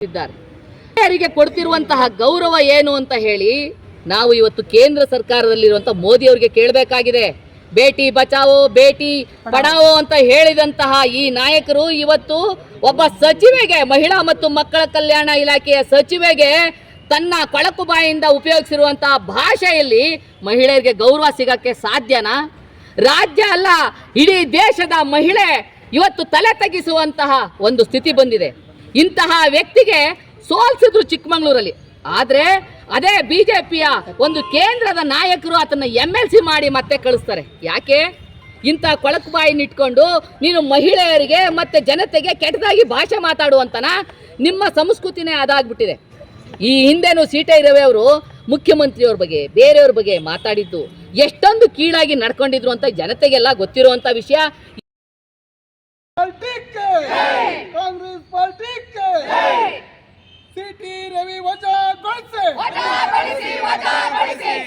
ಮಹಿಳೆಯರಿಗೆ ಕೊಡ್ತಿರುವಂತಹ ಗೌರವ ಏನು ಅಂತ ಹೇಳಿ ನಾವು ಇವತ್ತು ಕೇಂದ್ರ ಸರ್ಕಾರದಲ್ಲಿರುವಂತಹ ಮೋದಿ ಅವರಿಗೆ ಕೇಳಬೇಕಾಗಿದೆ. ಬೇಟಿ ಬಚಾವೋ ಬೇಟಿ ಪಢಾವೋ ಅಂತ ಹೇಳಿದಂತಹ ಈ ನಾಯಕರು ಇವತ್ತು ಒಬ್ಬ ಸಚಿವೆಗೆ, ಮಹಿಳಾ ಮತ್ತು ಮಕ್ಕಳ ಕಲ್ಯಾಣ ಇಲಾಖೆಯ ಸಚಿವೆಗೆ ತನ್ನ ಕೊಳಕು ಬಾಯಿಂದ ಉಪಯೋಗಿಸಿರುವಂತಹ ಭಾಷೆಯಲ್ಲಿ ಮಹಿಳೆಯರಿಗೆ ಗೌರವ ಸಿಗಕ್ಕೆ ಸಾಧ್ಯನಾ? ರಾಜ್ಯ ಅಲ್ಲ, ಇಡೀ ದೇಶದ ಮಹಿಳೆ ಇವತ್ತು ತಲೆ ತಗ್ಗಿಸುವಂತಹ ಒಂದು ಸ್ಥಿತಿ ಬಂದಿದೆ. ಇಂತಹ ವ್ಯಕ್ತಿಗೆ ಸೋಲ್ಸಿದ್ರು ಚಿಕ್ಕಮಗಳೂರಲ್ಲಿ. ಆದರೆ ಅದೇ ಬಿಜೆಪಿಯ ಒಂದು ಕೇಂದ್ರದ ನಾಯಕರು ಅದನ್ನು MLC ಮಾಡಿ ಮತ್ತೆ ಕಳಿಸ್ತಾರೆ. ಯಾಕೆ? ಇಂಥ ಕೊಳಕು ಬಾಯಿನ ಇಟ್ಕೊಂಡು ನೀನು ಮಹಿಳೆಯರಿಗೆ ಮತ್ತೆ ಜನತೆಗೆ ಕೆಟ್ಟದಾಗಿ ಭಾಷೆ ಮಾತಾಡುವಂತನ ನಿಮ್ಮ ಸಂಸ್ಕೃತಿನೇ ಅದಾಗ್ಬಿಟ್ಟಿದೆ. ಈ ಹಿಂದೆನೂ ಸೀಟೆ ರವಿ ಅವರು ಮುಖ್ಯಮಂತ್ರಿಯವ್ರ ಬಗ್ಗೆ, ಬೇರೆಯವ್ರ ಬಗ್ಗೆ ಮಾತಾಡಿದ್ದು ಎಷ್ಟೊಂದು ಕೀಳಾಗಿ ನಡ್ಕೊಂಡಿದ್ರು ಅಂತ ಜನತೆಗೆಲ್ಲ ಗೊತ್ತಿರುವಂತ ವಿಷಯ. ಕಾಂಗ್ರೆಸ್ ಪಾರ್ಟಿಗೆ ಸಿಟಿ ರವಿ ವಜಾಗೊಳಿಸಿ,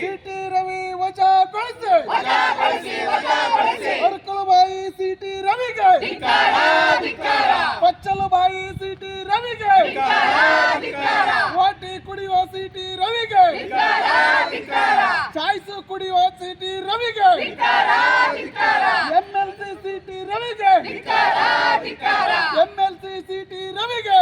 ಸಿಟಿ ರವಿ ವಜಾಗೊಳಿಸಿ, ಹರಕಲುಬಾಯಿ ಸಿಟಿ ರವಿಗೆ, ಪಚ್ಚಲುಬಾಯಿ ಸಿಟಿ ರವಿಗೆ, ವಾಟಿ ಕುಡಿಯುವ ಸಿಟಿ ರವಿಗೆ, ಚಾಯ್ಸು ಕುಡಿಯುವ ಸಿಟಿ ರವಿಗೆ, MLC ಸಿಟಿ ರವಿಗೆ, MLC ಸಿಟಿ ರವಿಗೆ,